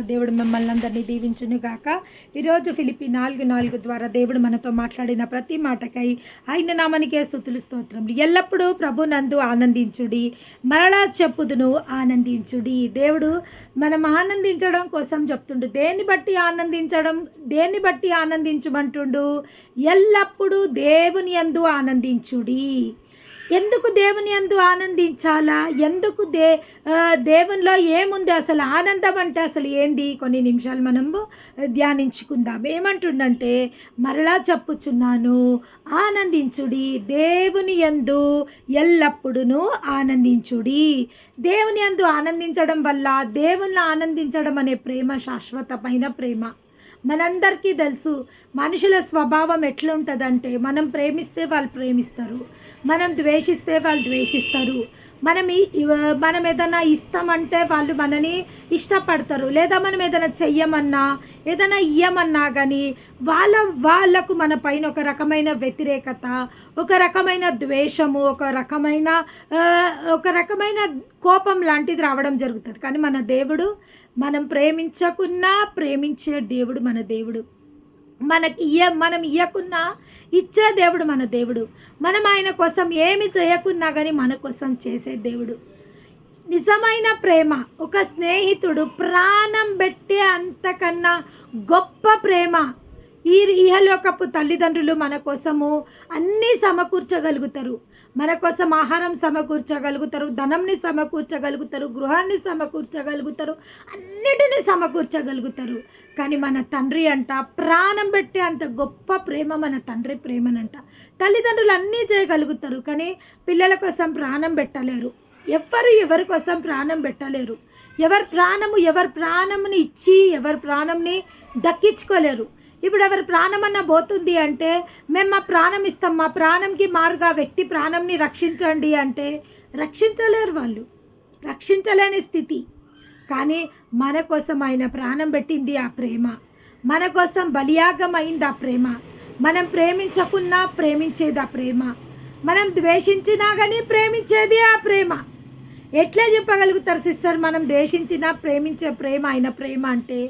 దేవుడు మిమ్మల్ని అందరినీ దీవించును గాక. ఈరోజు ఫిలిప్పి 4:4 ద్వారా దేవుడు మనతో మాట్లాడిన ప్రతి మాటకై ఆయన నామానికే స్తుతులు స్తోత్రములు. ఎల్లప్పుడూ ప్రభునందు ఆనందించుడి, మరలా చెప్పుదును ఆనందించుడి. దేవుడు మనం ఆనందించడం కోసం చెప్తుండు. దేన్ని బట్టి ఆనందించమంటుండు? ఎల్లప్పుడూ దేవుని యందు ఆనందించుడి. ఎందుకు దేవుని యందు ఆనందించాలా? ఎందుకు దేవునిలో ఏముంది? అసలు ఆనందం అంటే అసలు ఏంది? కొన్ని నిమిషాలు మనము ధ్యానించుకుందాం. ఏమంటుండంటే, మరలా చెప్పుచున్నాను, ఆనందించుడి, దేవుని యందు ఎల్లప్పుడూ ఆనందించుడి. దేవుని యందు ఆనందించడం వల్ల, దేవుని ఆనందించడం అనే ప్రేమ శాశ్వతమైన ప్రేమ. మనందరికీ తెలుసు మనుషుల స్వభావం ఎట్లుంటుందంటే, మనం ప్రేమిస్తే వాళ్ళు ప్రేమిస్తారు, మనం ద్వేషిస్తే వాళ్ళు ద్వేషిస్తారు, మనం ఏదైనా ఇస్తామంటే వాళ్ళు మనని ఇష్టపడతారు, లేదా మనం ఏదైనా చెయ్యమన్నా ఏదైనా ఇయ్యమన్నా కానీ వాళ్ళకు మన పైన ఒక రకమైన వ్యతిరేకత, ఒక రకమైన ద్వేషము, ఒక రకమైన కోపం లాంటిది రావడం జరుగుతుంది. కానీ మన దేవుడు, మనం ప్రేమించకున్నా ప్రేమించే దేవుడు మన దేవుడు. మనం ఇయ్యకున్నా ఇచ్చే దేవుడు మన దేవుడు. మనం ఆయన కోసం ఏమి చేయకున్నా కానీ మన కోసం చేసే దేవుడు. నిజమైన ప్రేమ, ఒక స్నేహితుడు ప్రాణం పెట్టే అంతకన్నా గొప్ప ప్రేమ. ఈ ఇహలోకపు తల్లిదండ్రులు మన కోసము అన్నీ సమకూర్చగలుగుతారు. మన కోసం ఆహారం సమకూర్చగలుగుతారు, ధనంని సమకూర్చగలుగుతారు, గృహాన్ని సమకూర్చగలుగుతారు, అన్నిటినీ సమకూర్చగలుగుతారు. కానీ మన తండ్రి అంట ప్రాణం పెట్టే అంత గొప్ప ప్రేమ మన తండ్రి ప్రేమనంట. తల్లిదండ్రులు అన్నీ చేయగలుగుతారు, కానీ పిల్లల కోసం ప్రాణం పెట్టలేరు. ఎవరి కోసం ప్రాణం పెట్టలేరు. ఎవరి ప్రాణంని ఇచ్చి ఎవరి ప్రాణంని దక్కించుకోలేరు. ఇప్పుడు ఎవరి ప్రాణమన్నా పోతుంది అంటే, మేము మా ప్రాణం ఇస్తాం, మా ప్రాణంకి మారుగా వ్యక్తి ప్రాణంని రక్షించండి అంటే రక్షించలేరు వాళ్ళు, రక్షించలేని స్థితి. కానీ మన కోసం ఆయన ప్రాణం పెట్టింది ఆ ప్రేమ, మన కోసం బలియాగం అయింది ఆ ప్రేమ. మనం ప్రేమించకున్నా ప్రేమించేది ఆ ప్రేమ, మనం ద్వేషించినా కానీ ప్రేమించేది ఆ ప్రేమ. ఎట్లా చెప్పగలుగుతారు సిస్టర్ మనం ద్వేషించినా ప్రేమించే ప్రేమ ఆయన ప్రేమ అంటే?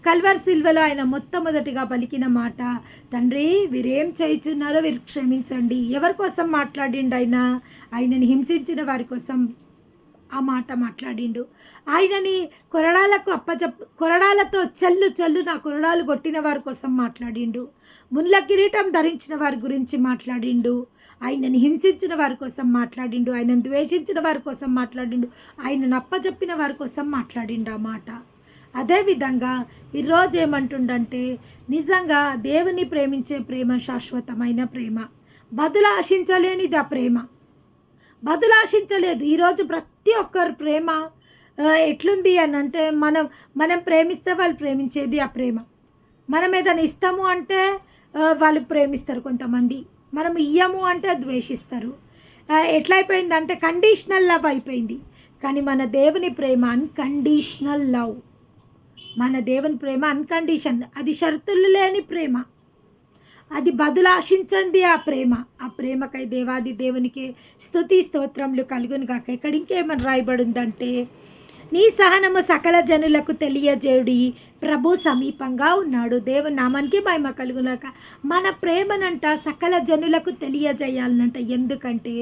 కల్వర్ సిల్వలో ఆయన మొట్టమొదటిగా పలికిన మాట, తండ్రి వీరేం చేయుచున్నారో వీరు క్షమించండి. ఎవరి కోసం మాట్లాడిండు ఆయన? ఆయనని హింసించిన వారి కోసం ఆ మాట మాట్లాడిండు. ఆయనని కొరడాలతో చెల్లు నా కొరడాలు కొట్టిన వారి కోసం మాట్లాడిండు. ముళ్ళ కిరీటం ధరించిన వారి గురించి మాట్లాడిండు. ఆయనని హింసించిన వారి కోసం మాట్లాడిండు. ఆయనను ద్వేషించిన వారి కోసం మాట్లాడిండు. ఆయనను అప్పచెప్పిన వారి కోసం మాట్లాడిండు ఆ మాట. అదేవిధంగా ఈరోజు ఏమంటుండంటే, నిజంగా దేవుని ప్రేమించే ప్రేమ శాశ్వతమైన ప్రేమ, బదులు ఆశించలేనిది ఆ ప్రేమ, బదులు ఆశించలేదు. ఈరోజు ప్రతి ఒక్కరు ప్రేమ ఎట్లుంది అని అంటే, మనం ప్రేమిస్తే వాళ్ళు ప్రేమించేది ఆ ప్రేమ. మనం ఏదైనా ఇస్తాము అంటే వాళ్ళు ప్రేమిస్తారు కొంతమంది, మనం ఇయ్యము అంటే ద్వేషిస్తారు. ఎట్లయిపోయిందంటే కండిషనల్ లవ్ అయిపోయింది. కానీ మన దేవుని ప్రేమ అన్కండిషనల్ లవ్. మన దేవుని ప్రేమ అన్కండిషన్, అది షరతులు లేని ప్రేమ, అది బదులు ఆశించండి ఆ ప్రేమ. ఆ ప్రేమకై దేవాది దేవునికి స్తుతి స్తోత్రములు కలుగును గాక. ఇక్కడ ఇంకేమని రాయబడి ఉందంటే, నీ సహనము సకల జనులకు తెలియజేయుడి, ప్రభు సమీపంగా ఉన్నాడు. దేవుని నామానికి మహిమ కలుగునాక. మన ప్రేమనంట సకల జనులకు తెలియజేయాలనంట. ఎందుకంటే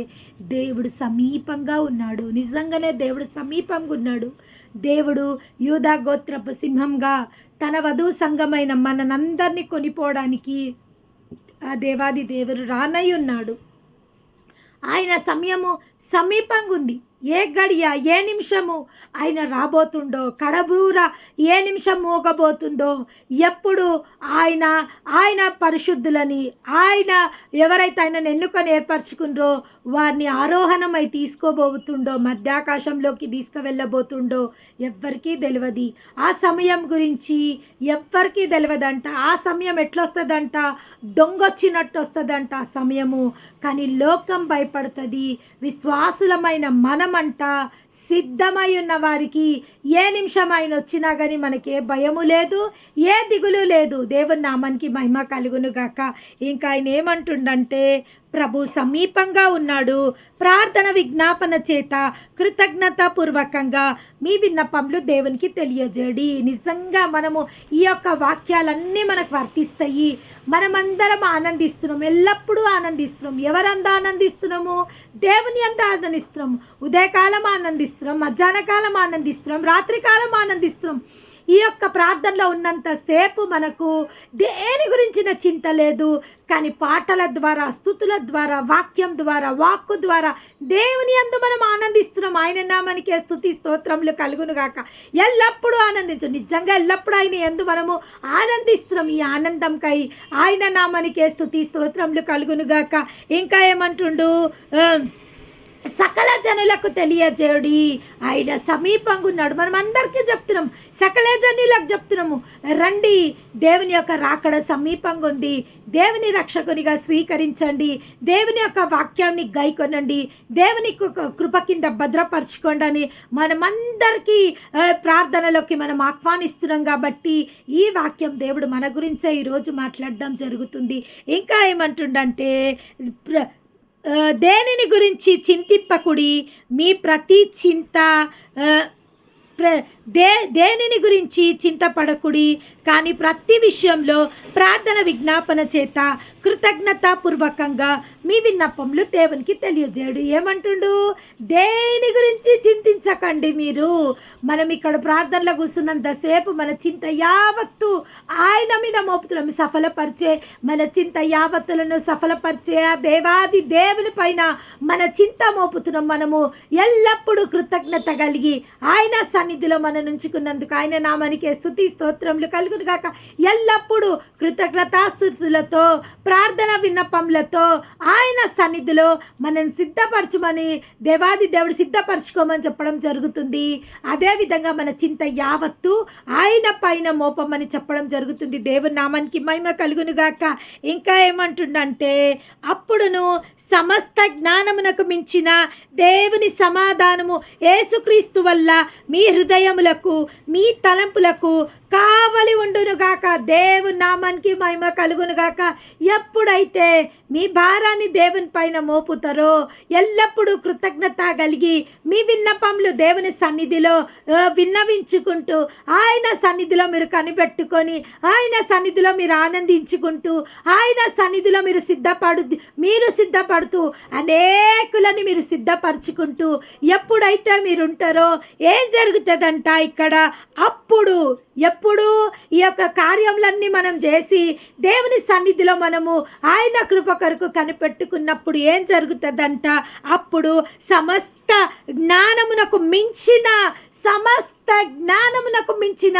దేవుడు సమీపంగా ఉన్నాడు. నిజంగానే దేవుడు సమీపంగా ఉన్నాడు. దేవుడు యూదా గోత్రపు సింహంగా తన వధువు సంఘమైన మనందరినీ కొనిపోవడానికి ఆ దేవాది దేవుడు రానై ఉన్నాడు. ఆయన సమయము సమీపంగా ఉంది. ఏ గడియ ఏ నిమిషము ఆయన రాబోతుండో, కడబూర ఏ నిమిషం మోగబోతుందో, ఎప్పుడు ఆయన పరిశుద్ధులని, ఆయన ఎవరైతే ఆయనను ఎన్నుకొని ఏర్పరచుకుండ్రో వారిని ఆరోహణమై తీసుకోబోతుండో, మధ్యాకాశంలోకి తీసుకువెళ్ళబోతుండో ఎవ్వరికీ తెలియదు. ఆ సమయం గురించి ఎవ్వరికీ తెలియదంట. ఆ సమయం ఎట్లొస్తుందంట? దొంగొచ్చినట్టు వస్తుందంట ఆ సమయము. కానీ లోకం భయపడుతుంది. విశ్వాసులమైన మనమంట సిద్ధమై ఉన్న వారికి ఏ నిమిషం ఆయన వచ్చినా కానీ మనకి ఏ భయము లేదు, ఏ దిగులు లేదు. దేవుని నామానికి మహిమ కలుగును గాక. ఇంకా ఆయన ఏమంటుండంటే, ప్రభు సమీపంగా ఉన్నాడు, ప్రార్థన విజ్ఞాపన చేత కృతజ్ఞతాపూర్వకంగా మీ విన్నపములు దేవునికి తెలియజేయండి. నిజంగా మనము ఈ యొక్క వాక్యాలన్నీ మనకు వర్తిస్తాయి. మనమందరం ఆనందిస్తున్నాం, ఎల్లప్పుడూ ఆనందిస్తున్నాం. ఎవరంతా ఆనందిస్తున్నాము? దేవుని అంత ఆనందిస్తున్నాం. ఉదయకాలం ఆనందిస్తున్నాం, మధ్యాహ్న కాలం ఆనందిస్తున్నాం, రాత్రికాలం ఆనందిస్తున్నాం. ఈ యొక్క ప్రార్థనలో ఉన్నంతసేపు మనకు దేని గురించిన చింత లేదు. కానీ పాటల ద్వారా, స్తుతుల ద్వారా, వాక్యం ద్వారా, వాక్కు ద్వారా దేవుని యందు మనం ఆనందిస్తున్నాం. ఆయన నామానికే స్తుతి స్తోత్రములు కలుగును గాక. ఎల్లప్పుడూ ఆనందించు. నిజంగా ఎల్లప్పుడూ ఆయన యందు మనము ఆనందిస్తున్నాం. ఈ ఆనందంకై ఆయన నామానికే స్తుతి స్తోత్రములు కలుగును గాక. ఇంకా ఏమంటుండు, సకల జనులకు తెలియజేయుడి, ఆయన సమీపంగా ఉన్నాడు. మనం అందరికీ చెప్తున్నాం, సకల జనులకు చెప్తున్నాము, రండి, దేవుని యొక్క రాకడ సమీపంగా ఉంది, దేవుని రక్షకునిగా స్వీకరించండి, దేవుని యొక్క వాక్యాన్ని గైకొనండి, దేవుని కృప కింద భద్రపరచుకోండి అని మనమందరికీ ప్రార్థనలోకి మనం ఆహ్వానిస్తున్నాం. కాబట్టి ఈ వాక్యం దేవుడు మన గురించే ఈరోజు మాట్లాడడం జరుగుతుంది. ఇంకా ఏమంటుండంటే, దేనిని గురించి చింతింపకుడి, మీ ప్రతి చింత దేనిని గురించి చింతపడకుడి, కానీ ప్రతి విషయంలో ప్రార్థన విజ్ఞాపన చేత కృతజ్ఞతాపూర్వకంగా మీ విన్నపములు దేవునికి తెలియజేయడు. ఏమంటుండు? దేని గురించి చింతించకండి మీరు. మనం ఇక్కడ ప్రార్థనలో కూర్చున్నంతసేపు మన చింత యావత్తు ఆయన మీద మోపుతున్నాం. సఫలపరిచే మన చింత యావత్తులను సఫలపరిచే ఆ దేవాది దేవుని పైన మన చింత మోపుతున్నాం. మనము ఎల్లప్పుడూ కృతజ్ఞత కలిగి ఆయన సన్నిధిలో మనం ఉంచుకున్నందుకు ఆయన నామానికే స్తుతి స్తోత్రములు కలుగును గాక. ఎల్లప్పుడూ కృతజ్ఞతాస్తుతులతో, ప్రార్థన విన్నపములతో ఆయన సన్నిధిలో మనం సిద్ధపరచమని దేవాది దేవుడు సిద్ధపరచుకోమని చెప్పడం జరుగుతుంది. అదేవిధంగా మన చింత యావత్తు ఆయన పైన మోపమని చెప్పడం జరుగుతుంది. దేవుని నామానికి మహిమ కలుగును గాక. ఇంకా ఏమంటుండంటే, అప్పుడును సమస్త జ్ఞానమునకు మించిన దేవుని సమాధానము యేసుక్రీస్తు వల్ల మీ హృదయములకు, మీ తలంపులకు కావలి ఉండునుగాక. దేవుని నామానికి మహిమ కలుగునుగాక. ఎప్పుడైతే మీ భారాన్ని దేవుని పైన మోపుతారో, ఎల్లప్పుడూ కృతజ్ఞత కలిగి మీ విన్నపములు దేవుని సన్నిధిలో విన్నవించుకుంటూ, ఆయన సన్నిధిలో మీరు కనిపెట్టుకొని, ఆయన సన్నిధిలో మీరు ఆనందించుకుంటూ, ఆయన సన్నిధిలో మీరు సిద్ధపడుతూ అనేకులని మీరు సిద్ధపరచుకుంటూ ఎప్పుడైతే మీరు ఉంటారో ఏం జరుగుతుందంట ఇక్కడ? అప్పుడు ఎప్పుడు ఈ యొక్క కార్యములన్నీ మనం చేసి దేవుని సన్నిధిలో మనము ఆయన కృప కొరకు కనిపెట్టుకున్నప్పుడు ఏం జరుగుతుందంట? అప్పుడు సమస్త జ్ఞానమునకు మించిన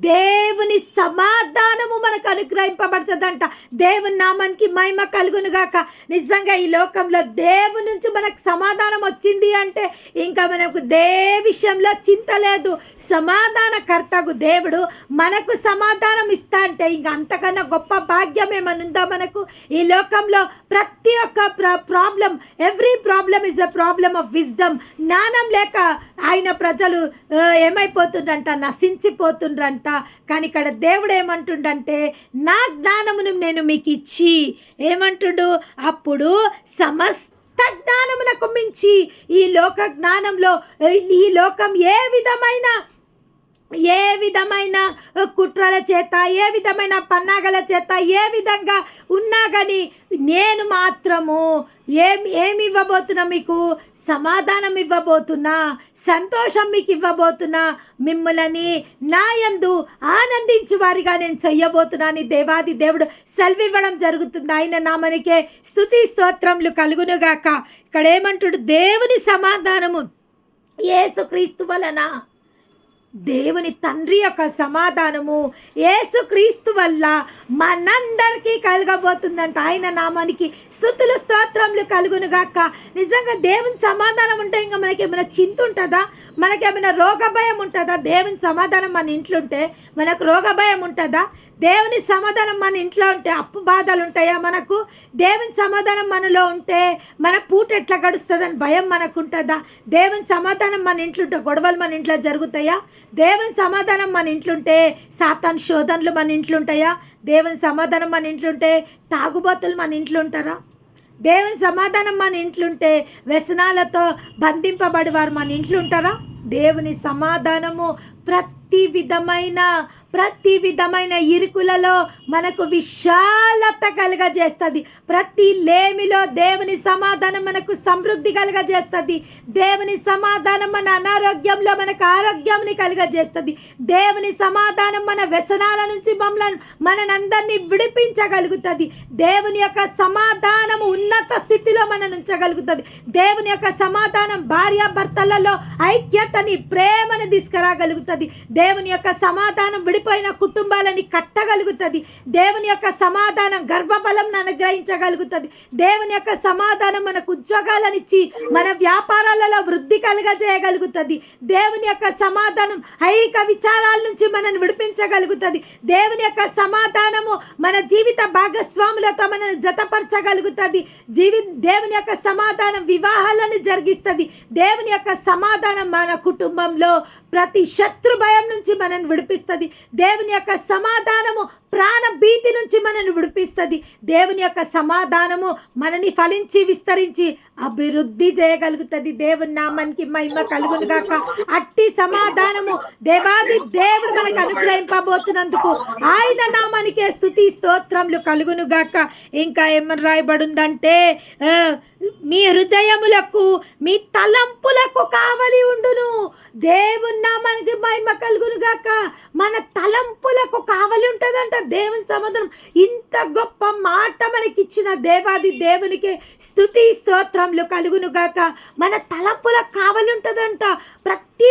దేవుని సమాధానము మనకు అనుగ్రహింపబడుతుందంట. దేవుని నామానికి మహిమ కలుగును గాక. నిజంగా ఈ లోకంలో దేవుని నుంచి మనకు సమాధానం వచ్చింది అంటే ఇంకా మనకు విషయంలో చింత లేదు. సమాధానకర్తకు దేవుడు మనకు సమాధానం ఇస్తా అంటే ఇంకా అంతకన్నా గొప్ప భాగ్యం ఏమనుందా మనకు? ఈ లోకంలో ప్రతి ఒక్క problem, every problem is a problem of wisdom. జ్ఞానం లేక ఆయన ప్రజలు ఏమైపోతుండ్రంట? నశించిపోతుండ్రంట. కానీ ఇక్కడ దేవుడు ఏమంటుండంటే, నా జ్ఞానమును నేను మీకు ఇచ్చి ఏమంటుండు? అప్పుడు సమస్త జ్ఞానమునకు మించి ఈ లోక జ్ఞానంలో ఈ లోకం ఏ విధమైన కుట్రల చేత, ఏ విధమైన పన్నాగల చేత, ఏ విధంగా ఉన్నా కానీ నేను మాత్రము ఏమి ఇవ్వబోతున్నా? మీకు సమాధానం ఇవ్వబోతున్నా, సంతోషం మీకు ఇవ్వబోతున్నా, మిమ్మల్ని నా యందు ఆనందించు వారిగా నేను చెయ్యబోతున్నాను. దేవాది దేవుడు సెలవివ్వడం జరుగుతుంది. ఆయన నామనికే స్తుతి స్తోత్రములు కలుగునుగాక. ఇక్కడ ఏమంటుడు? దేవుని సమాధానము యేసుక్రీస్తు వలన దేవుని తండ్రి యొక్క సమాధానము యేసుక్రీస్తు వల్ల మనందరికీ కలగబోతుందంట. ఆయన నామానికి స్తుతులు స్తోత్రములు కలుగునుగాక. నిజంగా దేవుని సమాధానం ఉంటే ఇంకా మనకి ఏమైనా చింత ఉంటుందా? మనకేమైనా రోగ భయం ఉంటుందా? దేవుని సమాధానం మన ఇంట్లో ఉంటే మనకు రోగ భయం ఉంటుందా? దేవుని సమాధానం మన ఇంట్లో ఉంటే అప్పు బాధలు ఉంటాయా మనకు? దేవుని సమాధానం మనలో ఉంటే మన పూట ఎట్లా గడుస్తుందని భయం మనకు ఉంటుందా? దేవుని సమాధానం మన ఇంట్లో ఉంటే గొడవలు మన ఇంట్లో జరుగుతాయా? దేవుని సమాధానం మన ఇంట్లో ఉంటే సాతాను శోధనలు మన ఇంట్లో ఉంటాయా? దేవుని సమాధానం మన ఇంట్లో ఉంటే తాగుబోతులు మన ఇంట్లో ఉంటారా? దేవుని సమాధానం మన ఇంట్లో ఉంటే వ్యసనాలతో బంధింపబడి వారు మన ఇంట్లో ఉంటారా? దేవుని సమాధానము ప్రతి విధమైన ఇరుకులలో మనకు విశాలత కలుగజేస్తుంది. ప్రతి లేమిలో దేవుని సమాధానం మనకు సమృద్ధి కలుగజేస్తుంది. దేవుని సమాధానం మన అనారోగ్యంలో మనకు ఆరోగ్యాన్ని కలుగజేస్తుంది. దేవుని సమాధానం మన వ్యసనాల నుంచి మనందరినీ విడిపించగలుగుతుంది. దేవుని యొక్క సమాధానం ఉన్నత స్థితిలో మనం ఉంచగలుగుతుంది. దేవుని యొక్క సమాధానం భార్యాభర్తలలో ఐక్యతని ప్రేమని తీసుకురాగలుగుతుంది. దేవుని యొక్క సమాధానం విడిపోయిన కుటుంబాలని కట్టగలుగుతుంది. దేవుని యొక్క సమాధానం గర్భఫలం అనుగ్రహించగలుగుతుంది. దేవుని యొక్క సమాధానం మనకు ఉద్యోగాలనిచ్చి మన వ్యాపారాలలో వృద్ధి కలుగజేయగలుగుతుంది. దేవుని యొక్క సమాధానం ఐక విచారాల నుంచి మనల్ని విడిపించగలుగుతుంది. దేవుని యొక్క సమాధానము మన జీవిత భాగస్వాములతో మనల్ని జతపరచగలుగుతుంది. దేవుని యొక్క సమాధానం వివాహాలను జరిగిస్తుంది. దేవుని యొక్క సమాధానం మన కుటుంబంలో ప్రతి శత్రు భయం నుంచి మనల్ని విడిపిస్తుంది. దేవుని యొక్క సమాధానము ప్రాణ భీతి నుంచి మనల్ని విడిపిస్తుంది. దేవుని యొక్క సమాధానము మనని ఫలించి విస్తరించి అభివృద్ధి చేయగలుగుతుంది. దేవుని నామానికి మహిమ కలుగును గాక. అట్టి సమాధానము దేవాది దేవుడు మనకు అనుగ్రహింపబోతున్నందుకు ఆయన నామానికే స్తుతి స్తోత్రములు కలుగును గాక. ఇంకా ఏమని రాయబడిందంటే మీ హృదయములకు మీ తలంపులకు కావలి ఉండును. దేవుని నామానికి మహిమ కలుగును గాక. మన తలంపులకు కావలి ఉంటుందంట దేవుని సమాధానం. ఇంత గొప్ప మాట మనకిచ్చిన దేవాది దేవునికి స్తుతి స్తోత్రములు కలుగును గాక. మన తలంపులకు కావలి ఉంటుందంట. ప్రతి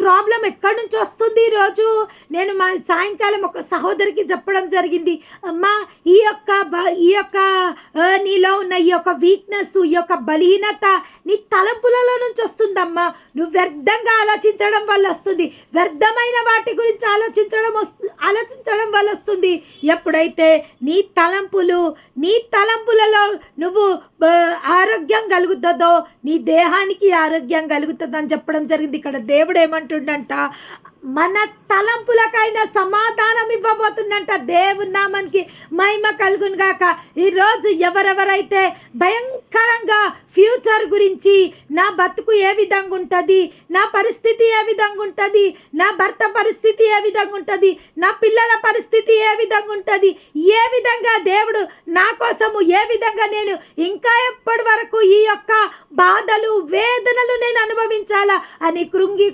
ప్రాబ్లం ఎక్కడి నుంచి వస్తుంది? ఈరోజు నేను మా సాయంకాలం ఒక సహోదరికి చెప్పడం జరిగింది. అమ్మా, ఈ యొక్క నీలో ఉన్న ఈ యొక్క వీక్నెస్, ఈ యొక్క బలహీనత నీ తలంపులలో నుంచి వస్తుందమ్మా. నువ్వు వ్యర్థంగా ఆలోచించడం వల్ల వస్తుంది. వ్యర్థమైన వాటి గురించి ఆలోచించడం వల్ల వస్తుంది. ఎప్పుడైతే నీ తలంపులలో నువ్వు ఆరోగ్యం కలుగుతుందో నీ దేహానికి ఆరోగ్యం కలుగుతుందని చెప్పడం జరిగింది. ఇక్కడ దేవుడు ఏమంటుండంట, మన తలంపులకైనా సమాధానం ఇవ్వబోతుందంట. దేవుని నామానికి మహిమ కలుగును గాక. ఈరోజు ఎవరెవరైతే భయంకరంగా ఫ్యూచర్ గురించి, నా బతుకు ఏ విధంగా ఉంటుంది, నా పరిస్థితి ఏ విధంగా ఉంటుంది, నా భర్త పరిస్థితి ఏ విధంగా ఉంటుంది, నా పిల్లల పరిస్థితి ఏ విధంగా ఉంటుంది, ఏ విధంగా దేవుడు నా కోసము, ఏ విధంగా నేను ఇంకా ఎప్పటి వరకు ఈ యొక్క బాధలు వేదనలు నేను అనుభవించాలా అని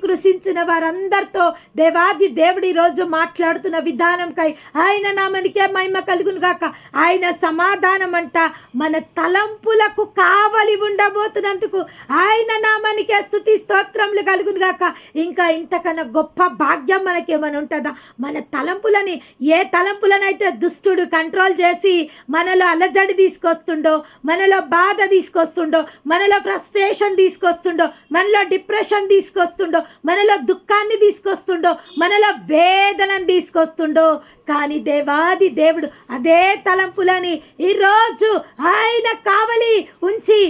కృషించిన వారందరితో దేవాది దేవుడు ఈరోజు మాట్లాడుతున్న విధానంకై ఆయన నామానికే మహిమ కలుగును గాక. ఆయన సమాధానం అంట మన తలంపులకు కావలి ఉండబోతున్నందుకు ఆయన నామానికే స్తుతి స్తోత్రములు కలుగును గాక. ఇంకా ఇంతకన్నా గొప్ప భాగ్యం మనకేమైనా ఉంటుందా? మన తలంపులని, ఏ తలంపులనైతే దుష్టుడు కంట్రోల్ చేసి మనలో అలజడి తీసుకొస్తుండో, మనలో బాధ తీసుకొస్తుండో, మనలో ఫ్రస్ట్రేషన్ తీసుకొస్తుండో, మనలో డిప్రెషన్ తీసుకొస్తుండో, మనలో దుఃఖాన్ని తీసుకొస్తుండో, మనలో వేదనను తీసుకొస్తుండో, కానీ దేవాది దేవుడు అదే తలంపులని ఈరోజు ఆయన కావలి ఉంచి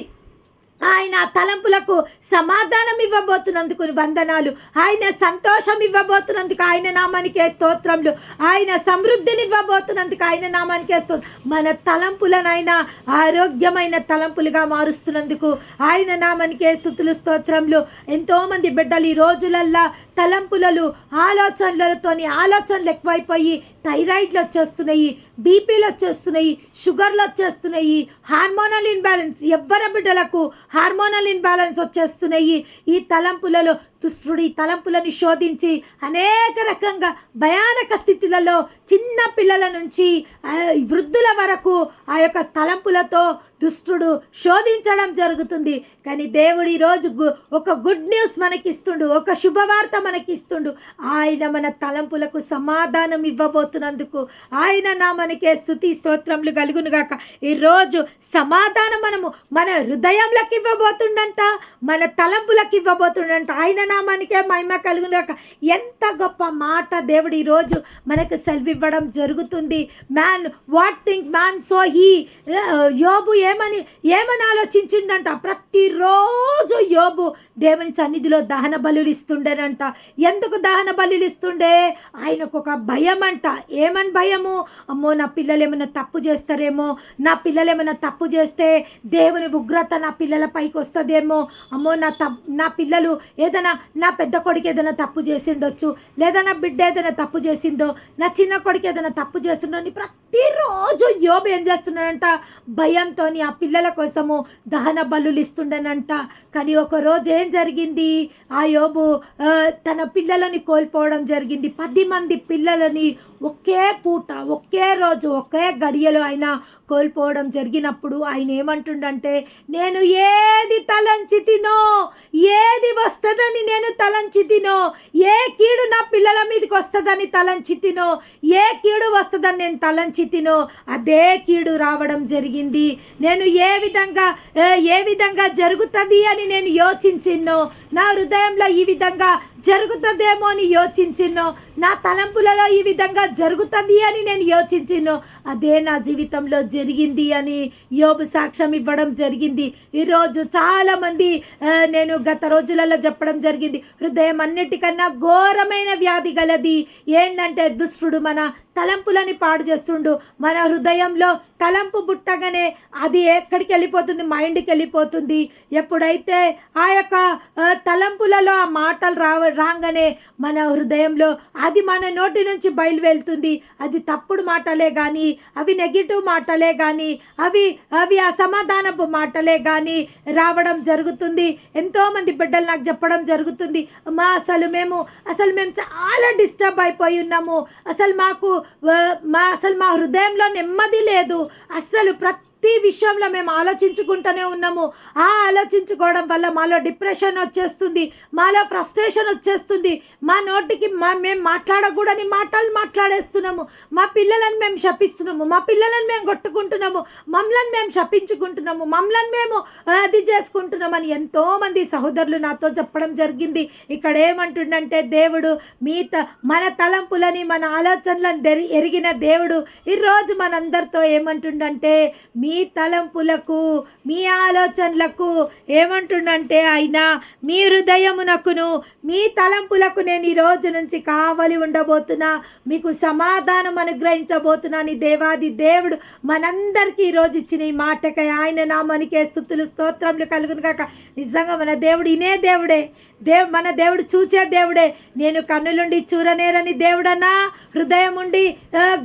ఆయన తలంపులకు సమాధానం ఇవ్వబోతున్నందుకు వందనాలు. ఆయన సంతోషం ఇవ్వబోతున్నందుకు ఆయన నామానికే స్తోత్రములు. ఆయన సమృద్ధిని ఇవ్వబోతున్నందుకు ఆయన నామానికే స్తోత్రం. మన తలంపులనైనా ఆరోగ్యమైన తలంపులుగా మారుస్తున్నందుకు ఆయన నామానికే స్తుతులు స్తోత్రములు. ఎంతోమంది బిడ్డలు ఈ రోజులల్లా తలంపులలో ఆలోచనలు ఎక్కువైపోయి థైరాయిడ్లు వచ్చేస్తున్నాయి, బీపీలు వచ్చేస్తున్నాయి, షుగర్లు వచ్చేస్తున్నాయి, హార్మోనల్ ఇన్బ్యాలెన్స్, ఎవ్వరి బిడ్డలకు హార్మోనల్ ఇన్బ్యాలెన్స్ వచ్చేస్తున్నాయి. ఈ తలంపులలో దుష్టుడు ఈ తలంపులను శోధించి అనేక రకంగా భయానక స్థితులలో చిన్న పిల్లల నుంచి వృద్ధుల వరకు ఆ యొక్క తలంపులతో దుష్టుడు శోధించడం జరుగుతుంది. కానీ దేవుడు ఈరోజు ఒక గుడ్ న్యూస్ మనకిస్తుండు, ఒక శుభవార్త మనకిస్తుండు. ఆయన మన తలంపులకు సమాధానం ఇవ్వబోతున్నందుకు ఆయన నామనికే స్తుతి స్తోత్రములు కలుగునుగాక. ఈరోజు సమాధానం మనము మన హృదయంలోకి ఇవ్వబోతుండంట, మన తలంపులకు ఇవ్వబోతుండంట. ఆయన నామానికే మహిమ కలుగునుగాక. ఎంత గొప్ప మాట దేవుడు ఈరోజు మనకు సెలవివ్వడం జరుగుతుంది. Man what think man so he. యోబు ఏమని ఆలోచించిండంట. ప్రతిరోజు యోబు దేవుని సన్నిధిలో దహన బలులు ఇస్తుండేనంట. ఎందుకు దహన బలులు ఇస్తుండే? ఆయనకు ఒక భయం అంట. ఏమని భయము? అమ్మో నా పిల్లలు ఏమైనా తప్పు చేస్తారేమో, నా పిల్లలు ఏమైనా తప్పు చేస్తే దేవుని ఉగ్రత నా పిల్లల పైకి వస్తుందేమో, అమ్మో నా పిల్లలు ఏదైనా, నా పెద్ద కొడుకు ఏదైనా తప్పు చేసిండొచ్చు, లేదా నా బిడ్డ ఏదైనా తప్పు చేసిందో, నా చిన్న కొడుకు ఏదైనా తప్పు చేసిండో అని ప్రతిరోజు యోబు ఏం చేస్తున్నాడంట? భయంతో ఆ పిల్లల కోసము దహన బలులు ఇస్తుండనంట. కానీ ఒక రోజు ఏం జరిగింది? ఆ యోబు తన పిల్లలని కోల్పోవడం జరిగింది. 10 మంది పిల్లలని ఒకే పూట, ఒకే రోజు, ఒకే గడియలో ఆయన కోల్పోవడం జరిగినప్పుడు ఆయన ఏమంటుండంటే, నేను ఏది తలంచి తినో, ఏది వస్తుందని నేను తలంచి తినో, ఏ కీడు నా పిల్లల మీదకి వస్తుందని తలంచి తినో, ఏ కీడు వస్తుందని నేను తలంచి తినో, అదే కీడు రావడం జరిగింది. నేను ఏ విధంగా జరుగుతుంది అని నేను యోచించిన్నో, నా హృదయంలో ఈ విధంగా జరుగుతుందేమో అని యోచించిన్నో, నా తలంపులలో ఈ విధంగా జరుగుతుంది అని నేను యోచించిన్నో, అదే నా జీవితంలో జరిగింది అని యోబు సాక్ష్యం ఇవ్వడం జరిగింది. ఈరోజు చాలామంది నేను గత రోజులలో చెప్పడం జరిగింది, హృదయం అన్నిటికన్నా ఘోరమైన వ్యాధి గలది. ఏంటంటే దుష్టుడు మన తలంపులని పాడు చేస్తుండు. మన హృదయంలో తలంపు పుట్టగానే అది ఎక్కడికి వెళ్ళిపోతుంది? మైండ్కి వెళ్ళిపోతుంది. ఎప్పుడైతే ఆ యొక్క తలంపులలో ఆ మాటలు రాగానే మన హృదయంలో అది మన నోటి నుంచి బయలువెళ్తుంది. అది తప్పుడు మాటలే కానీ, అవి నెగిటివ్ మాటలే కానీ, అవి అసమాధానపు మాటలే కానీ రావడం జరుగుతుంది. ఎంతోమంది బిడ్డలు నాకు చెప్పడం జరుగుతుంది, అసలు మేము చాలా డిస్టర్బ్ అయిపోయి ఉన్నాము, అసలు మా హృదయంలో నెమ్మది లేదు, అస్సలు ప్రతి విషయంలో మేము ఆలోచించుకుంటూనే ఉన్నాము. ఆ ఆలోచించుకోవడం వల్ల మాలో డిప్రెషన్ వచ్చేస్తుంది, మాలో ఫ్రస్ట్రేషన్ వచ్చేస్తుంది, మా నోటికి మేము మాట్లాడకూడని మాటలు మాట్లాడేస్తున్నాము, మా పిల్లలను మేము శపిస్తున్నాము, మా పిల్లలను మేము కొట్టుకుంటున్నాము, మమ్మల్ని మేము శపించుకుంటున్నాము, మమ్మల్ని మేము అది చేసుకుంటున్నామని ఎంతోమంది సహోదరులు నాతో చెప్పడం జరిగింది. ఇక్కడ ఏమంటుండంటే దేవుడు మన తలంపులని, మన ఆలోచనలను ఎరిగిన దేవుడు ఈరోజు మనందరితో ఏమంటుండంటే, మీ తలంపులకు, మీ ఆలోచనలకు ఏమంటుండంటే ఆయన, మీ హృదయమునకును మీ తలంపులకు నేను ఈ రోజు నుంచి కావలి ఉండబోతున్నా, మీకు సమాధానం అనుగ్రహించబోతున్నా అని దేవాది దేవుడు మనందరికీ ఈరోజు ఇచ్చిన ఈ మాటకై ఆయన నామానికే స్తుతులు స్తోత్రములు కలుగును గాక. నిజంగా మన దేవుడు ఇనే దేవుడే, మన దేవుడు చూచే దేవుడే. నేను కన్నులుండి చూరనేరని దేవుడన్నా, హృదయం ఉండి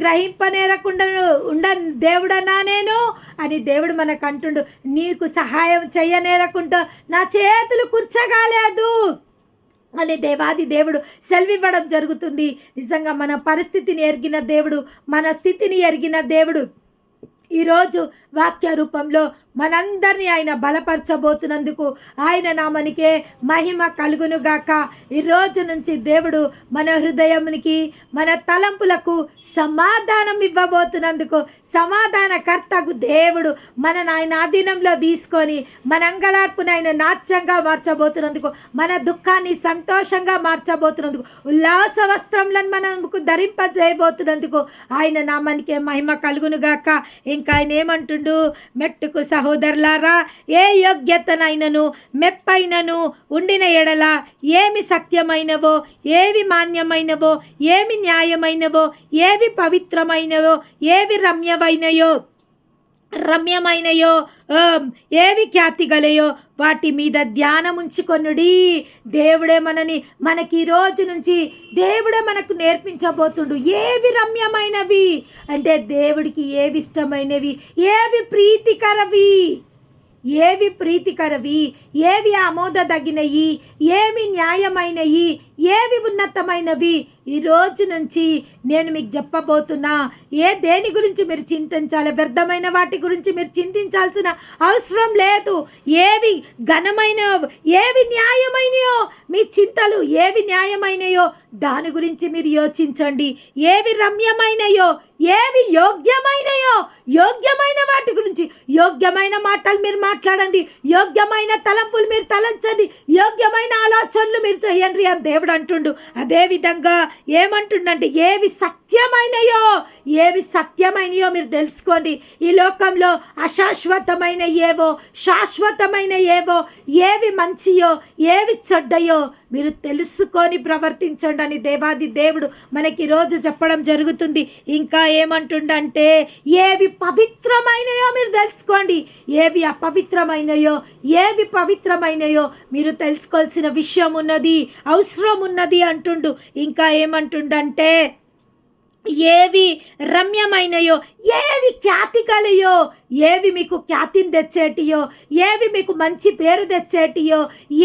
గ్రహింపనేరకుండా దేవుడన్నా నేను అని దేవుడు మనకు అంటుండు. నీకు సహాయం చెయ్యనేరకుండా నా చేతులు కూర్చోగాలేదు అని దేవాది దేవుడు సెలవివ్వడం జరుగుతుంది. నిజంగా మన పరిస్థితిని ఎరిగిన దేవుడు, మన స్థితిని ఎరిగిన దేవుడు ఈరోజు వాక్య రూపంలో మనందరినీ ఆయన బలపరచబోతున్నందుకు ఆయన నామనికే మహిమ కలుగునుగాక. ఈరోజు నుంచి దేవుడు మన హృదయానికి, మన తలంపులకు సమాధానం ఇవ్వబోతున్నందుకు, సమాధానకర్తకు దేవుడు ఆయన ఆధీనంలో తీసుకొని మన అంగలార్పును ఆయన నాట్యంగా మార్చబోతున్నందుకు, మన దుఃఖాన్ని సంతోషంగా మార్చబోతున్నందుకు, ఉల్లాస వస్త్రములను మనకు ధరింపజేయబోతున్నందుకు ఆయన నామానికే మహిమ కలుగునుగాక. ఇంకా ఆయన ఏమంటుండు? మెట్టుకు సహోదరులారా, ఏ యోగ్యతనైనను మెప్పైనను ఉండిన ఎడల, ఏమి సత్యమైనవో, ఏవి మాన్యమైనవో, ఏమి న్యాయమైనవో, ఏవి పవిత్రమైనవో, ఏవి రమ్యమైనయో, ఏవి ఖ్యాతి గలయో వాటి మీద ధ్యానం ఉంచుకొనుడి. దేవుడే మనకి ఈ రోజు నుంచి దేవుడే మనకు నేర్పించబోతుండు. ఏవి రమ్యమైనవి అంటే దేవుడికి ఏవి ఇష్టమైనవి, ఏవి ప్రీతికరవి, ఏవి ప్రీతికరవి, ఏవి ఆమోదదగినవి, ఏవి న్యాయమైనవి, ఏవి ఉన్నతమైనవి ఈ రోజు నుంచి నేను మీకు చెప్పబోతున్నా. దేని గురించి మీరు చింతించాలి? వ్యర్థమైన వాటి గురించి మీరు చింతించాల్సిన అవసరం లేదు. ఏవి ఘనమైనయో, ఏవి న్యాయమైనయో, మీ చింతలు ఏవి న్యాయమైనయో దాని గురించి మీరు యోచించండి. ఏవి రమ్యమైనయో, ఏవి యోగ్యమైనయో, యోగ్యమైన వాటి గురించి యోగ్యమైన మాటలు మీరు మాట్లాడండి, యోగ్యమైన తలంపులు మీరు తలంచండి, యోగ్యమైన ఆలోచనలు మీరు చేయండి అని దేవుడు అంటుండు. అదేవిధంగా ఏమంటుండంటే ఏవి సత్యమైనయో, ఏవి సత్యమైనయో మీరు తెలుసుకోండి. ఈ లోకంలో అశాశ్వతమైన ఏవో, శాశ్వతమైన ఏవో, ఏవి మంచియో, ఏవి చెడ్డయో మీరు తెలుసుకొని ప్రవర్తించండి అని దేవాది దేవుడు మనకి ఈరోజు చెప్పడం జరుగుతుంది. ఇంకా ఏమంటుండంటే ఏవి పవిత్రమైనయో మీరు తెలుసుకోండి, ఏవి అపవిత్రమైనయో, ఏవి పవిత్రమైనయో మీరు తెలుసుకోవాల్సిన విషయం ఉన్నది, అవసరం ఉన్నది అంటుండు. ఇంకా ఏమంటుండంటే ఏవి రమ్యమైనయో, ఏవి ఖ్యాతి కలియో, ఏవి మీకు ఖ్యాతిని తెచ్చేటియో, ఏవి మీకు మంచి పేరు తెచ్చేటియో,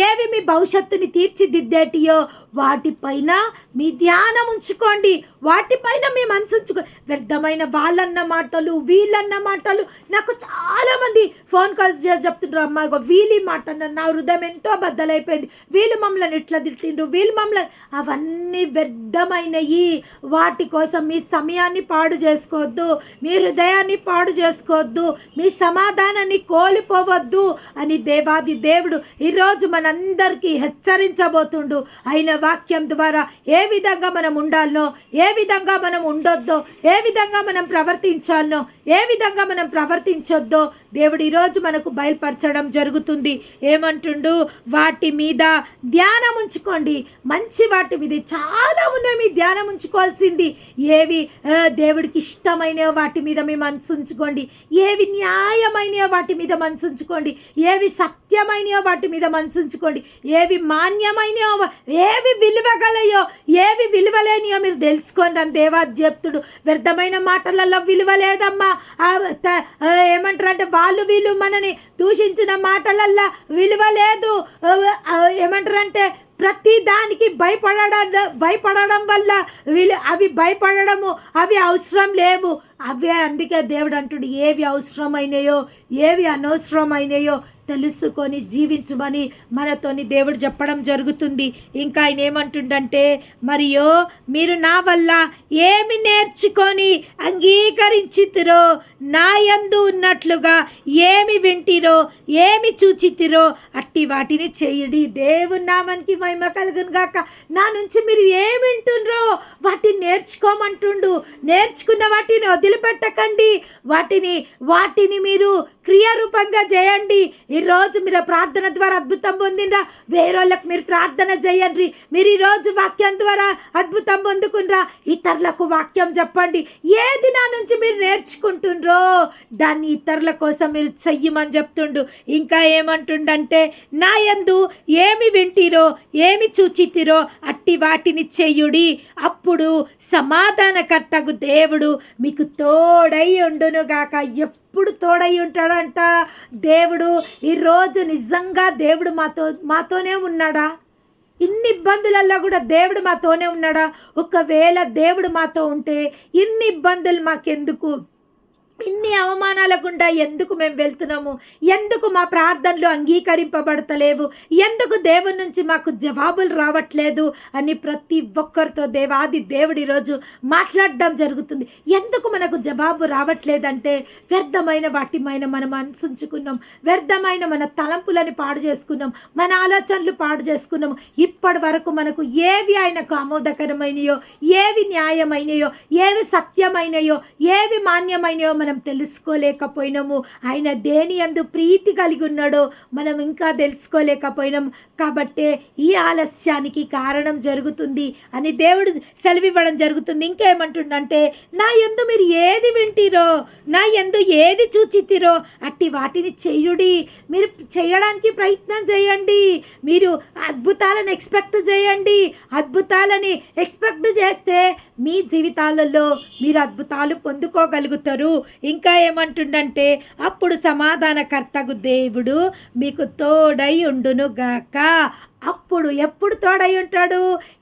ఏవి మీ భవిష్యత్తుని తీర్చిదిద్దేటియో వాటిపైన మీ ధ్యానం ఉంచుకోండి, వాటిపైన మీ మనసు ఉంచుకోండి. వ్యర్థమైన వాళ్ళన్న మాటలు, వీళ్ళన్న మాటలు, నాకు చాలామంది ఫోన్ కాల్స్ చేసి చెప్తుంటారు, అమ్మా వీళ్ళి మాట నా హృదయం ఎంతో బద్దలైపోయింది, వీళ్ళు మమ్మల్ని ఇట్లా తిట్టిండ్రు, వీళ్ళు మమ్మల్ని. అవన్నీ వ్యర్థమైనవి. వాటి కోసం మీ సమయాన్ని పాడు చేసుకోవద్దు, మీ హృదయాన్ని పాడు చేసుకోవద్దు, మీ సమాధానాన్ని కోల్పోవద్దు అని దేవాది దేవుడు ఈరోజు మనందరికీ హెచ్చరించబోతుండు. ఆయన వాక్యం ద్వారా ఏ విధంగా మనం ఉండాలనో, ఏ విధంగా మనం ఉండొద్దో, ఏ విధంగా మనం ప్రవర్తించాలనో, ఏ విధంగా మనం ప్రవర్తించొద్దో దేవుడు ఈరోజు మనకు బయలుపరచడం జరుగుతుంది. ఏమంటుండు? వాటి మీద ధ్యానం ఉంచుకోండి. మంచి వాటి మీద చాలా ఉన్నాయి మీ ధ్యానం ఉంచుకోవాల్సింది. ఏవి దేవుడికి ఇష్టమైనవో వాటి మీద మీ మనసు ఉంచుకోండి, ఏవి న్యాయమైనవో వాటి మీద మనసు ఉంచుకోండి, ఏవి సత్యమైనవో వాటి మీద మనసు ఉంచుకోండి, ఏవి మాన్యమైనవో, ఏవి విలువగలయో, ఏవి విలువలేనియో మీరు తెలుసుకోండి అని దేవాది చెప్తుడు. వ్యర్థమైన మాటలలో విలువ లేదమ్మా. ఏమంటారు అంటే వాళ్ళు వీళ్ళు మనని దూషించిన మాటలల్లో విలువ లేదు. ఏమంటారంటే ప్రతి దానికి భయపడడం వల్ల అవి భయపడము, అవి అవసరం లేవు. అందుకే దేవుడు అంటుడు ఏవి అవసరమైనయో, ఏవి అనవసరమైనయో తెలుసుకొని జీవించమని మనతోని దేవుడు చెప్పడం జరుగుతుంది. ఇంకా ఆయన ఏమంటుండంటే మరియు మీరు నా వల్ల ఏమి నేర్చుకొని అంగీకరించితిరో, నా యందు ఉన్నట్లుగా ఏమి వింటిరో, ఏమి చూచితిరో అట్టి వాటిని చేయుడి. దేవుని నామానికి మహిమ కలుగును గాక. నా నుంచి మీరు ఏమి వింటుండ్రో వాటిని నేర్చుకోమంటుండు. నేర్చుకున్న వాటిని వదిలిపెట్టకండి, వాటిని మీరు క్రియారూపంగా చేయండి. ఈరోజు మీరు ప్రార్థన ద్వారా అద్భుతం పొందిండ్రా, వేరేళ్ళకి మీరు ప్రార్థన చేయండి. మీరు ఈరోజు వాక్యం ద్వారా అద్భుతం పొందుకుండ్రా, ఇతరులకు వాక్యం చెప్పండి. ఏది నా నుంచి మీరు నేర్చుకుంటుండ్రో దాన్ని ఇతరుల కోసం మీరు చెయ్యమని చెప్తుండు. ఇంకా ఏమంటుండంటే నా యందు ఏమి వింటిరో, ఏమి చూచితిరో అట్టి వాటిని చెయ్యుడి, అప్పుడు సమాధానకర్తకు దేవుడు మీకు తోడై ఉండును గాక. ఎప్పుడు తోడై ఉంటాడంట దేవుడు. ఈరోజు నిజంగా దేవుడు మాతోనే ఉన్నాడా? ఇన్ని ఇబ్బందులలో కూడా దేవుడు మాతోనే ఉన్నాడా? ఒకవేళ దేవుడు మాతో ఉంటే ఇన్ని ఇబ్బందులు మాకెందుకు? ఇన్ని అవమానాల గుండా ఎందుకు మేము వెళ్తున్నాము? ఎందుకు మా ప్రార్థనలు అంగీకరింపబడతలేవు? ఎందుకు దేవుని నుంచి మాకు జవాబులు రావట్లేదు అని ప్రతి ఒక్కరితో దేవాది దేవుడు ఈరోజు మాట్లాడడం జరుగుతుంది. ఎందుకు మనకు జవాబు రావట్లేదంటే వ్యర్థమైన వాటిపైన మనం మనసుంచుకున్నాం, వ్యర్థమైన మన తలంపులని పాడు చేసుకున్నాం, మన ఆలోచనలు పాడు చేసుకున్నాం. ఇప్పటి వరకు మనకు ఏవి ఆయనకు ఆమోదకరమైనయో, ఏవి న్యాయమైనయో, ఏవి సత్యమైనయో, ఏవి మాన్యమైనయో మనం తెలుసుకోలేకపోయినాము. ఆయన దేని యందు ప్రీతి కలిగి ఉన్నాడో మనం ఇంకా తెలుసుకోలేకపోయినాం. కాబట్టే ఈ ఆలస్యానికి కారణం జరుగుతుంది అని దేవుడు సెలవివ్వడం జరుగుతుంది. ఇంకేమంటుండంటే నా యందు మీరు ఏది వింటిరో, నా యందు ఏది చూచితిరో అట్టి వాటిని చెయ్యుడి. మీరు చేయడానికి ప్రయత్నం చేయండి. మీరు అద్భుతాలను ఎక్స్పెక్ట్ చేయండి. అద్భుతాలని ఎక్స్పెక్ట్ చేస్తే మీ జీవితాలలో మీరు అద్భుతాలు పొందుకోగలుగుతారు. ఇంకా ఏమంటుండంటే అప్పుడు సమాధానకర్తగు దేవుడు మీకు తోడై ఉండును గాక. అప్పుడు ఎప్పుడు తోడై ఉంటాడు?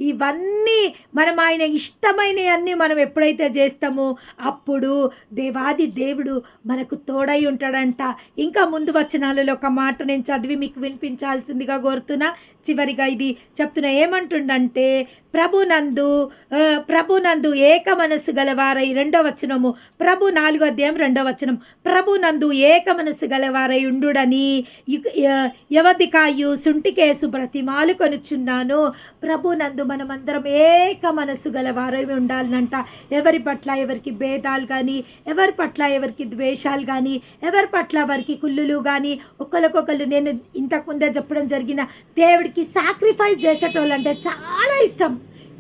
ఇవన్నీ మనం ఆయన ఇష్టమైనవన్నీ మనం ఎప్పుడైతే చేస్తామో అప్పుడు దేవాది దేవుడు మనకు తోడై ఉంటాడంట. ఇంకా ముందు వచనాలలో ఒక మాట నేను చదివి మీకు వినిపించాల్సిందిగా కోరుతున్నా. చివరిగా ఇది చెప్తున్నా, ఏమంటుండంటే ప్రభునందు ఏక మనస్సు గలవారై, 2వ వచనము, ప్రభు 4వ అధ్యాయం 2వ వచనం, ప్రభునందు ఏక మనస్సు గలవారై ఉండుడని యవదికాయు సుంటికేసు బ్రతిమాలు కొనుచున్నాను. ప్రభునందు మనమందరం ఏక మనస్సు గలవారై ఉండాలనంట. ఎవరి పట్ల ఎవరికి భేదాలు కానీ, ఎవరి పట్ల ఎవరికి ద్వేషాలు కానీ, ఎవరి పట్ల వారికి కుళ్ళులు కానీ, ఒకరికొకరు నేను ఇంతకుముందే చెప్పడం జరిగిన దేవుడికి సాక్రిఫైస్ చేసేటోళ్ళంటే చాలా ఇష్టం,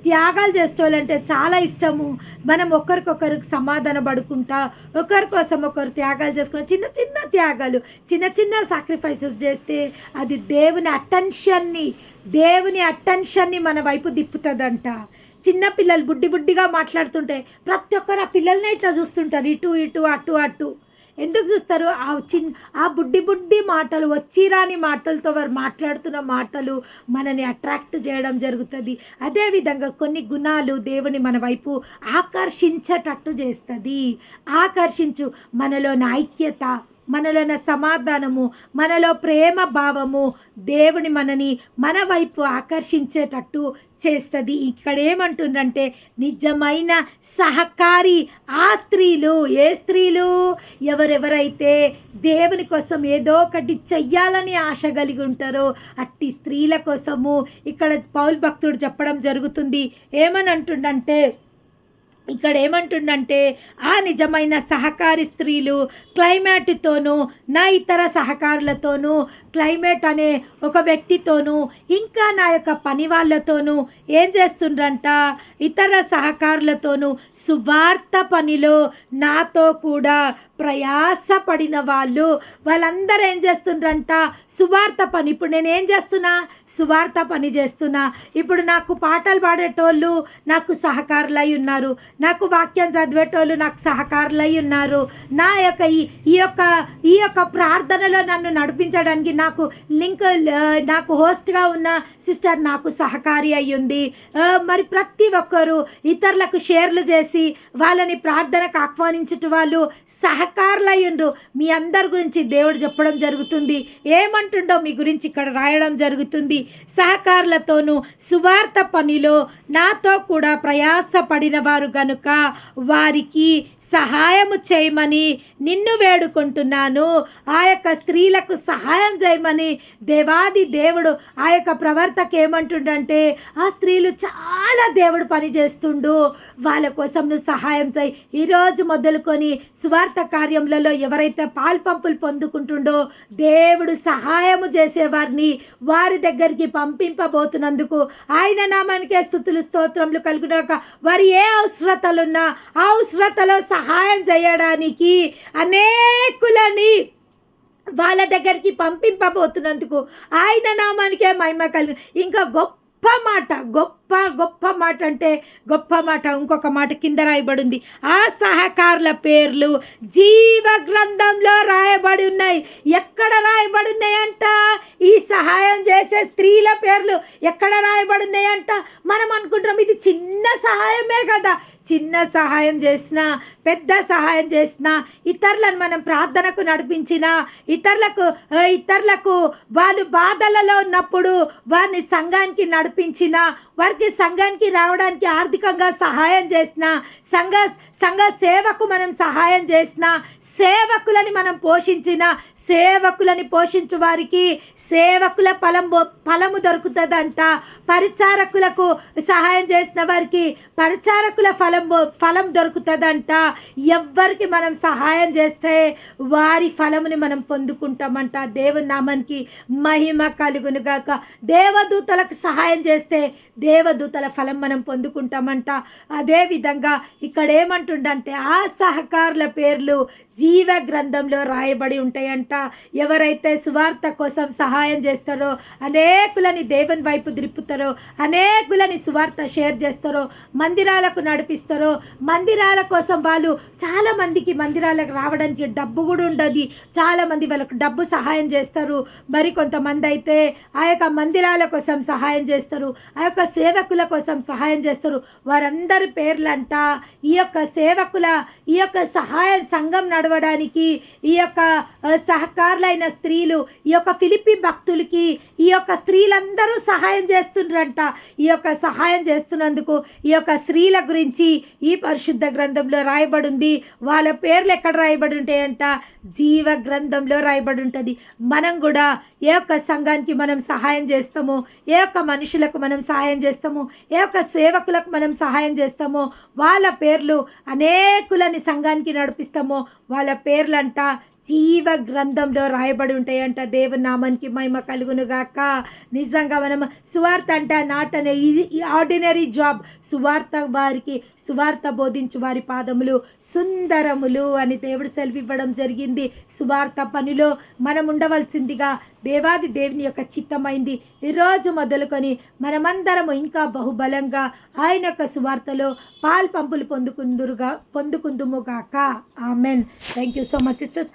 త్యాగాలు చేసేటోళ్ళంటే చాలా ఇష్టము. మనం ఒకరికొకరికి సమాధాన పడుకుంటా, ఒకరి కోసం ఒకరు త్యాగాలు చేసుకున్న చిన్న చిన్న త్యాగాలు, చిన్న చిన్న సాక్రిఫైసెస్ చేస్తే అది దేవుని అటెన్షన్ని మన వైపు తిప్పుతుందంట. చిన్నపిల్లలు బుడ్డిగా మాట్లాడుతుంటే ప్రతి ఒక్కరు ఆ పిల్లల్ని ఇట్లా చూస్తుంటారు, ఇటు ఇటు అటు అటు. ఎందుకు చూస్తారు? ఆ బుడ్డి మాటలు, వచ్చిరాని మాటలతో వారు మాట్లాడుతున్న మాటలు మనని అట్రాక్ట్ చేయడం జరుగుతుంది. అదేవిధంగా కొన్ని గుణాలు దేవుని మన వైపు ఆకర్షించేటట్టు చేస్తుంది. మనలోని ఐక్యత, మనలోని సమాధానము, మనలో ప్రేమ భావము దేవుని మన వైపు ఆకర్షించేటట్టు చేస్తుంది. ఇక్కడ ఏమంటుందంటే నిజమైన సహకారి ఆ స్త్రీలు. ఏ స్త్రీలు? ఎవరెవరైతే దేవుని కోసం ఏదో ఒకటి చెయ్యాలని ఆశ కలిగి ఉంటారో అట్టి స్త్రీల కోసము ఇక్కడ పౌలు భక్తుడు చెప్పడం జరుగుతుంది. ఇక్కడ ఏమంటుండంటే ఆ నిజమైన సహకారి స్త్రీలు క్లైమేట్తోనూ, నా ఇతర సహకారులతోనూ, క్లైమేట్ అనే ఒక వ్యక్తితోనూ, ఇంకా నా యొక్క పని వాళ్ళతోనూ ఏం చేస్తుండ్రంట? ఇతర సహకారులతోనూ సువార్త పనిలో నాతో కూడా ప్రయాసపడిన వాళ్ళందరూ ఏం చేస్తుండ్రంట? సువార్త పని. ఇప్పుడు నేను ఏం చేస్తున్నా? సువార్త పని చేస్తున్నా. ఇప్పుడు నాకు పాటలు పాడేటోళ్ళు నాకు సహకారులై ఉన్నారు, నాకు వాక్యం చదివేటోళ్ళు నాకు సహకారులై ఉన్నారు, నా యొక్క ఈ యొక్క ప్రార్థనలో నన్ను నడిపించడానికి నాకు హోస్ట్గా ఉన్న సిస్టర్ నాకు సహకారి అయ్యింది. మరి ప్రతి ఒక్కరు ఇతరులకు షేర్లు చేసి వాళ్ళని ప్రార్థనకు ఆహ్వానించట వాళ్ళు సహకారులయ్యుండ్రు. మీ అందరి గురించి దేవుడు చెప్పడం జరుగుతుంది. ఏమంటుండో మీ గురించి ఇక్కడ రాయడం జరుగుతుంది. సహకారులతోనూ సువార్త పనిలో నాతో కూడా ప్రయాసపడిన వారు గనుక వారికి సహాయము చేయమని నిన్ను వేడుకుంటున్నాను. ఆ యొక్క స్త్రీలకు సహాయం చేయమని దేవాది దేవుడు ఆ యొక్క ప్రవర్తకు ఏమంటుండంటే ఆ స్త్రీలు చాలా దేవుడు పని చేస్తుండు, వాళ్ళ కోసం నువ్వు సహాయం చేయి. ఈరోజు మొదలుకొని సువార్త కార్యములలో ఎవరైతే పాల్పంపులు పొందుకుంటుండో దేవుడు సహాయము చేసేవారిని వారి దగ్గరికి పంపింపబోతున్నందుకు ఆయన నామానికే స్తుతులు స్తోత్రములు కలుగునాక. వారి ఏ అవసరతలున్నా ఆ అవసరతలో సహాయం చేయడానికి అనేకులని వాళ్ళ దగ్గరికి పంపింపబోతున్నందుకు ఆయన నామానికే మహిమ కలుగు. ఇంకా గొప్ప మాట అంటే గొప్ప మాట, ఇంకొక మాట కింద రాయబడింది. ఆ సహకారుల పేర్లు జీవ గ్రంథంలో రాయబడి ఉన్నాయి. ఎక్కడ రాయబడి ఉన్నాయంట? ఈ సహాయం చేసే స్త్రీల పేర్లు ఎక్కడ రాయబడి ఉన్నాయంట? మనం అనుకుంటాం ఇది చిన్న సహాయమే కదా. చిన్న సహాయం చేసినా, పెద్ద సహాయం చేసినా, ఇతరులను మనం ప్రార్థనకు నడిపించినా, ఇతరులకు వాళ్ళు బాధలలో ఉన్నప్పుడు వారిని సంఘానికి నడిపించినా, వారికి సంఘానికి రావడానికి ఆర్థికంగా సహాయం చేసిన, సంఘ సేవకు మనం సహాయం చేసిన, సేవకులని మనం పోషించిన, సేవకులని పోషించు వారికి సేవకుల ఫలము దొరుకుతుందంట. పరిచారకులకు సహాయం చేసిన వారికి పరిచారకుల ఫలం దొరుకుతుందంట. ఎవ్వరికి మనం సహాయం చేస్తే వారి ఫలముని మనం పొందుకుంటామంట. దేవుని నామానికి మహిమ కలుగును గాక. దేవదూతలకు సహాయం చేస్తే దేవదూతల ఫలం మనం పొందుకుంటామంట. అదేవిధంగా ఇక్కడ ఏమంటుండంటే ఆ సహకారుల పేర్లు జీవ గ్రంథంలో రాయబడి ఉంటాయంట. ఎవరైతే సువార్త కోసం సహాయం చేస్తారో, అనేకులని దేవుని వైపు దిప్పుతారో, అనేకులని సువార్త షేర్ చేస్తారో, మందిరాలకు నడిపిస్తారో, మందిరాల కోసం వాళ్ళు చాలా మందికి మందిరాలకు రావడానికి డబ్బు కూడా ఉండదు, చాలామంది వాళ్ళకు డబ్బు సహాయం చేస్తారు. మరి కొంతమంది అయితే ఆ యొక్క మందిరాల కోసం సహాయం చేస్తారు, ఆ యొక్క సేవకుల కోసం సహాయం చేస్తారు. వారందరి పేర్లంట ఈ యొక్క సేవకుల ఈ యొక్క సహాయం సంఘం నడవడానికి ఈ యొక్క సహకారులైన స్త్రీలు, ఈ యొక్క ఫిలిప్పీ భక్తులకి ఈ యొక్క స్త్రీలందరూ సహాయం చేస్తుండ్రంట. ఈ యొక్క సహాయం చేస్తున్నందుకు ఈ యొక్క స్త్రీల గురించి ఈ పరిశుద్ధ గ్రంథంలో రాయబడి ఉంది. వాళ్ళ పేర్లు ఎక్కడ రాయబడి ఉంటాయంట? జీవ గ్రంథంలో రాయబడి ఉంటుంది. మనం కూడా ఏ యొక్క సంఘానికి మనం సహాయం చేస్తామో, ఏ యొక్క మనుషులకు మనం సహాయం చేస్తామో, ఏ యొక్క సేవకులకు మనం సహాయం చేస్తామో, వాళ్ళ పేర్లు అనేకులని సంఘానికి నడిపిస్తామో వాళ్ళ పేర్లంట జీవ గ్రంథంలో రాయబడి ఉంటాయంట. దేవుని నామానికి మహిమ కలుగును గాక. నిజంగా మనం సువార్త అంటే నాట్ అనే ఆర్డినరీ జాబ్. సువార్త వారికి సువార్త బోధించు వారి పాదములు సుందరములు అని దేవుడు సెలవివ్వడం జరిగింది. సువార్త పనిలో మనం ఉండవలసిందిగా దేవాది దేవుని యొక్క చిత్తమైంది. ఈరోజు మొదలుకొని మనమందరము ఇంకా బహుబలంగా ఆయన యొక్క సువార్తలో పాల్పంపులు పొందుకుందుము గాక. Amen. Thank you so much sisters.